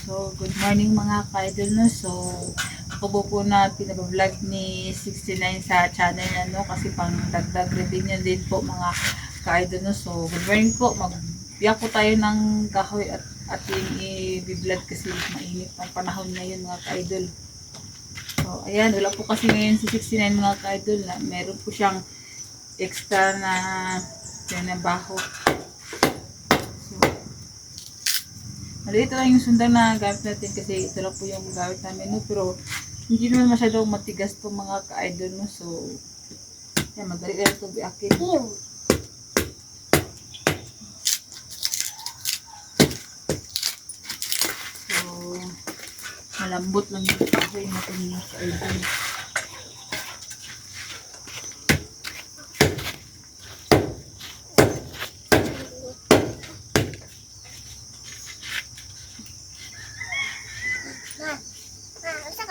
So, good morning mga ka-idol, no? So, ako po na pinabablog ni 69 sa channel na, no? Kasi pang dagdag revenue din po mga ka-idol, no? So, good morning po. Magbiyak po tayo ng kahoy at ating i-vlog kasi mainit ang panahon ngayon mga ka-idol. So, ayan. Wala po kasi ngayon si 69 mga ka-idol na meron po siyang extra na tinabaho. Maliit lang yung sundan na gamit natin kasi ito lang po yung gamit namin, no? Pero hindi naman masyadong matigas to mga ka-idol, no? So, yan, madali lang ito biakin. So, malambot lang yung kahoy natin mga ka-idol.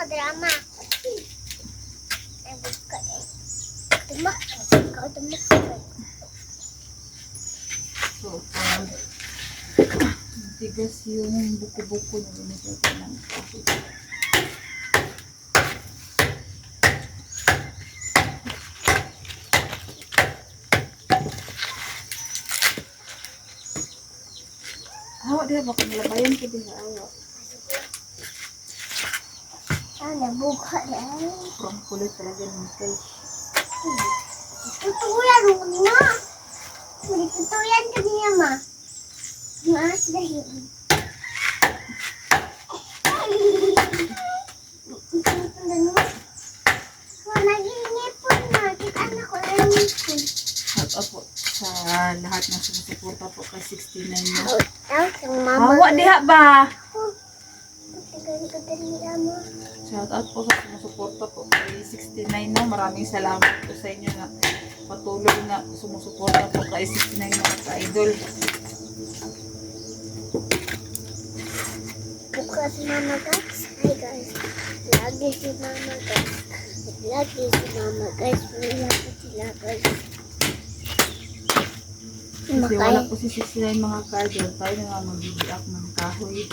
Drama. Ay, buka eh. Tumak. Ikaw tumak. So, tigas yung buko-buko na binigyan ng kahoy. Hawa din baka nalabayan ko din na awa. Buka yan. Ang kulit talaga ng guys. Tutuyan mo na. Tutuyan ka niya, ma. Mas dahil. Nag-iinipon na. Anak ko lang nipon. Shout out po sa lahat ng sumusuporta po kay 69 na. Mama. Hawa diha ba? Kadali mo. Shout out po sa sumusuporta po kay 69 na. Maraming salamat po sa inyo na patuloy na sumusuporta po kay 69 na ka-idol. Bukas si Mama guys. Hi guys. Lagi si Mama guys. Lagi si Mama guys. Lagi sila guys. Kasi wala po si 69 mga ka-idol. Tayo na nga magbibiak ng kahoy.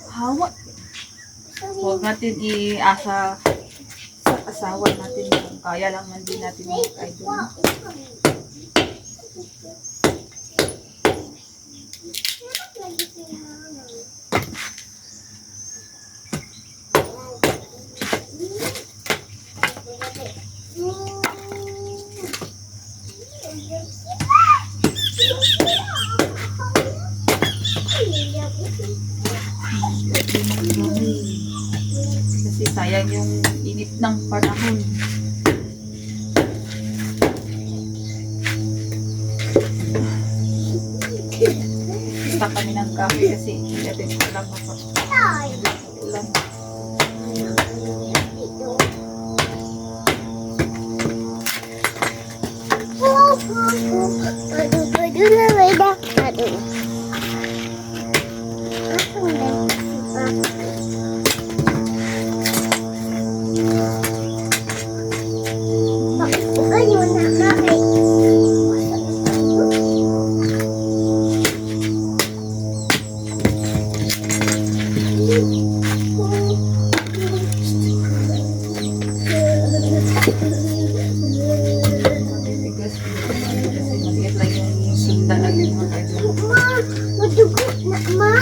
Hawa. Huwag natin i-asa sa asawa natin kung kaya lang man din natin mga ka-idol. Kasi sayang yung init ng panahon. Kita kami ng kahoy kasi hindi natin ulang ulan. Matigas kasi maliit lang yung sundan natin mga ka-idol. Ma, madugo na, ma.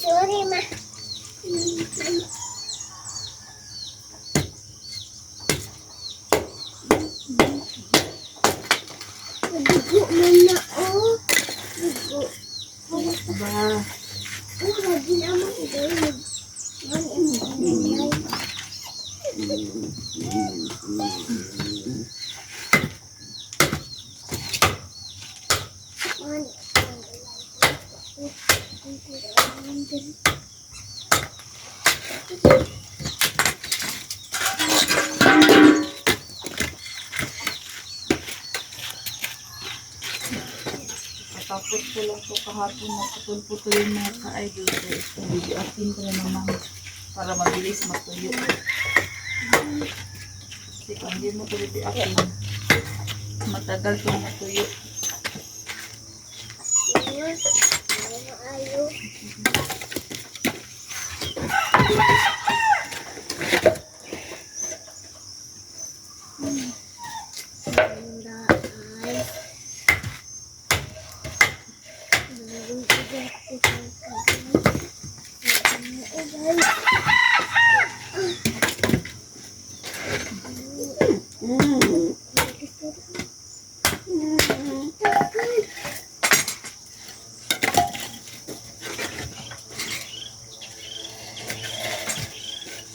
Sorry, ma. Madugo na na, oh. Madugo. Ba, Oh, lagi naman ito. Tapos ko lang po kahapon na putol-putol yung mga ka-idol. So, ito, bibiakin ko na naman. para mabilis matuyo. Kasi kung hindi mo tuloy akin, matagal itong matuyo. Ayaw.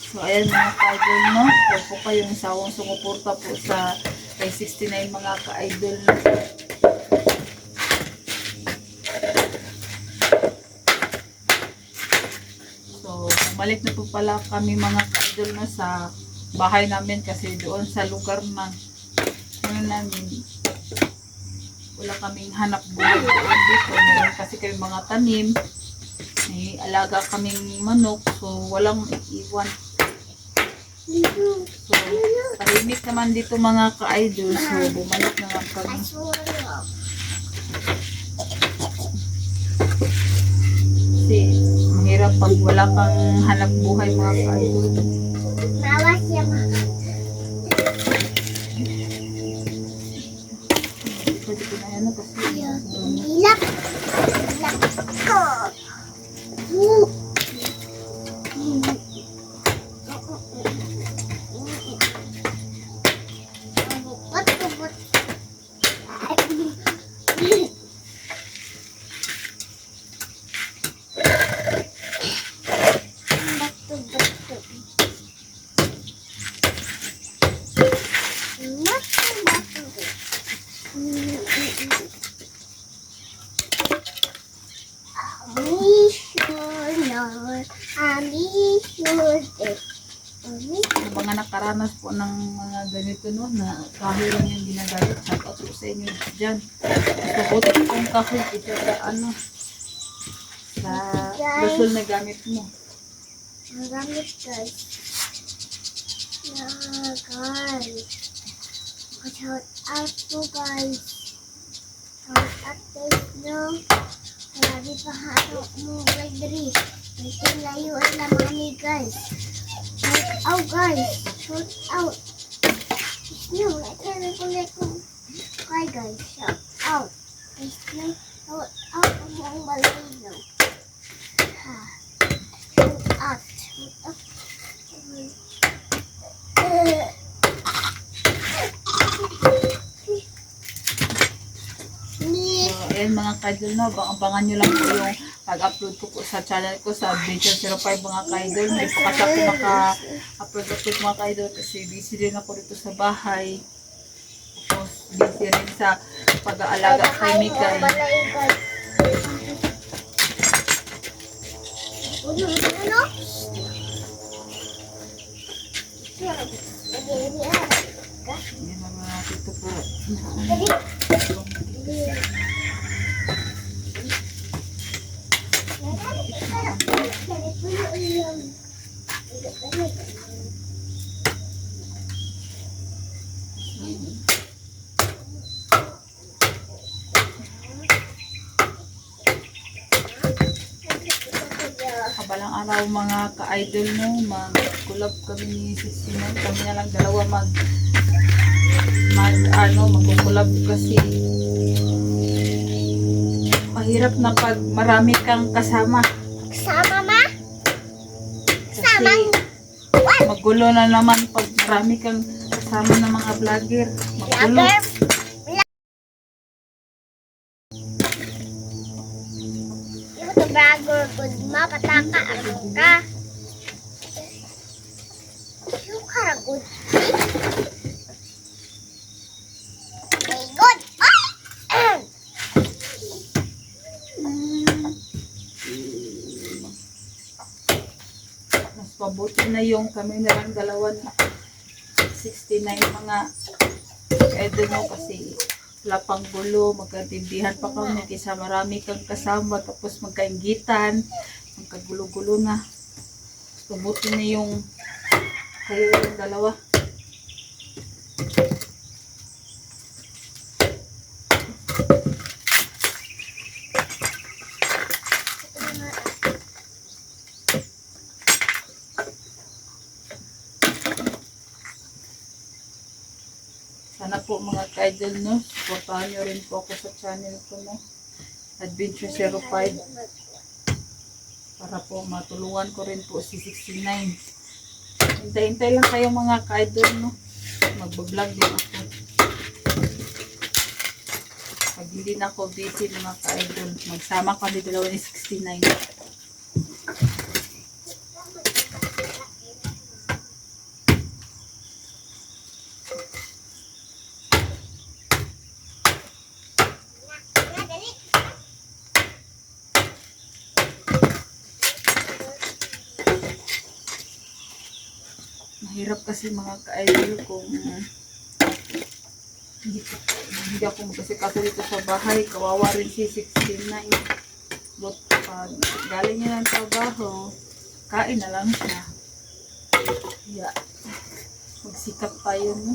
So, ayan mga ka-idol, no? Huwag po kayong sawang sumuporta po sa kay 69 mga ka-idol, no? So, bumalik na po pala kami mga ka-idol, no? Sa bahay namin kasi doon sa lugar na ano namin, wala kaming hanap buhay doon dito. Meron kasi kami mga tanim. May alaga kaming manok. So, walang iiwan. So, tahimik naman dito mga ka-idol. So, bumalik na lang kami. Kasi, mahirap pag wala kang hanap buhay mga ka-idol. Mawas siya Pwede ko na yan kasi. Hilap. Hilap ko. Sa mga nakaranas po ng mga ganito no, na kahoy lang yung ginagamit, shout out po sa inyo dyan. So, buti kung kahoy ito sa ano, sa lusol na gamit mo. Ang gamit guys. Yeah, guys. Shout out to guys. Shout out guys no. Grabe pa halo mo guys diri. May layo ay lamani guys. Shout out guys. Shout out. No, I can't ko. Hi guys. Shout out. No, shout out ang mga balino. Shout out. Shout out. So, ayan mga kaidol no, abangan nyo lang po yung pag-upload ko po sa channel ko sa Adventure 05 mga kaidol. Hindi po kasi ako maka-upload mga kaidol kasi busy rin ako dito sa bahay. Tapos busy rin sa pag-aalaga kay Mikay. Yan ang mga dito po. Kabalang araw mga ka-idol mo, mag-collab kami ni Sisiman. Kami na lang dalawa mag-collab kasi mahirap na pag marami kang kasama. Sama ma? Kasi magulo na naman pag marami kang kasama ng mga vlogger. Magulo. Vlogger? Yung to vlogger good ma, pataka ako ka. Yung karagod. Okay, good. Ay! Mas mabuti na yung kami na lang dalawa na 69 mga idol mo kasi wala pang gulo, magkatindihan pa kami kaysa marami kang kasama tapos magkaingitan, magkagulo-gulo na. Tubutin na yung kayo yung dalawa. Sana po mga ka-idol, no, supportahan nyo rin po ako sa channel ko, no, Adventure 05, para po matulungan ko rin po si 69. Hintay-hintay lang kayo mga ka-idol, no, magbablog din ako. Pag hindi na ako busy mga ka-idol, magsama kami dalawa ni 69. Mahirap kasi mga ka-idol kung hindi ako magkasikaso dito sa bahay. Kawawa rin si 69. But pag galing niya ng trabaho, kain na lang siya. Yeah. Magsikap tayo, no?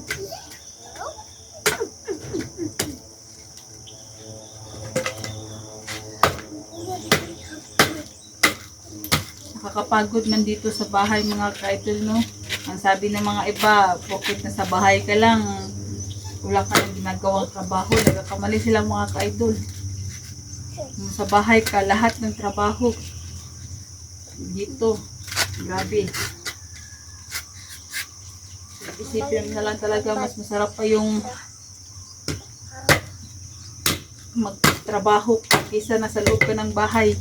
Nakakapagod man dito sa bahay mga ka-idol, no? Ang sabi ng mga iba, porket na sa bahay ka lang, wala ka nang ginagawang trabaho, nagkakamali sila mga ka-idol. Kung sa bahay ka, lahat ng trabaho dito, grabe. Isipin na lang talaga, mas masarap pa yung magtrabaho kaysa nasa loob ka ng bahay.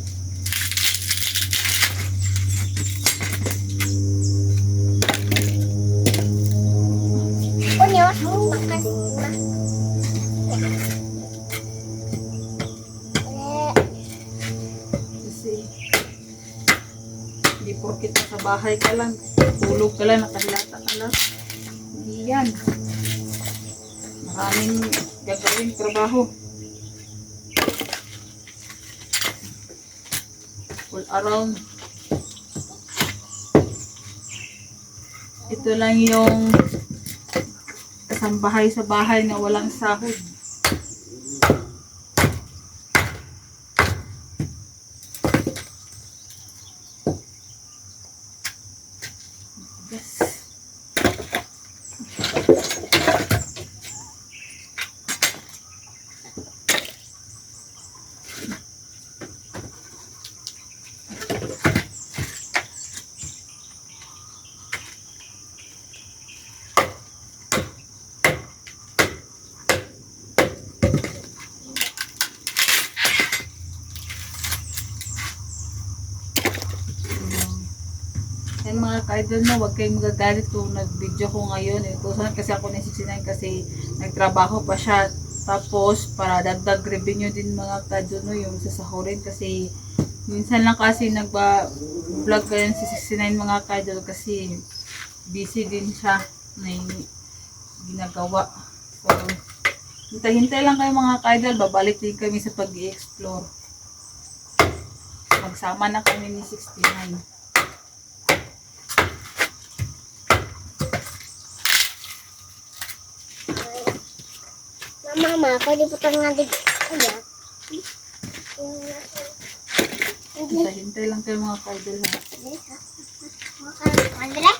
Kasi hindi porket sa bahay ka lang, tulog ka lang, nakahilata ka lang. Hindi yan. Maraming gagawing trabaho. All around. Ito lang yung kasambahay sa bahay na walang sahod. Yes. Yan mga ka-idol, no, huwag kayong magagalit kung nag-video ko ngayon. Itusan kasi ako ni 69 kasi nagtrabaho pa siya. Tapos, para dagdag revenue din mga ka-idol, no, yung sasahurin kasi minsan lang kasi nagba-vlog ko yan si 69 mga ka-idol kasi busy din siya na ginagawa. So, hintay-hintay lang kayo mga ka-idol, babalik din kami sa pag-i-explore. Magsama na kami ni 69. Mama, pwede po tayo nga dito. Ayan. Hintay-hintay lang kayo mga ka-idol, ha. Andre?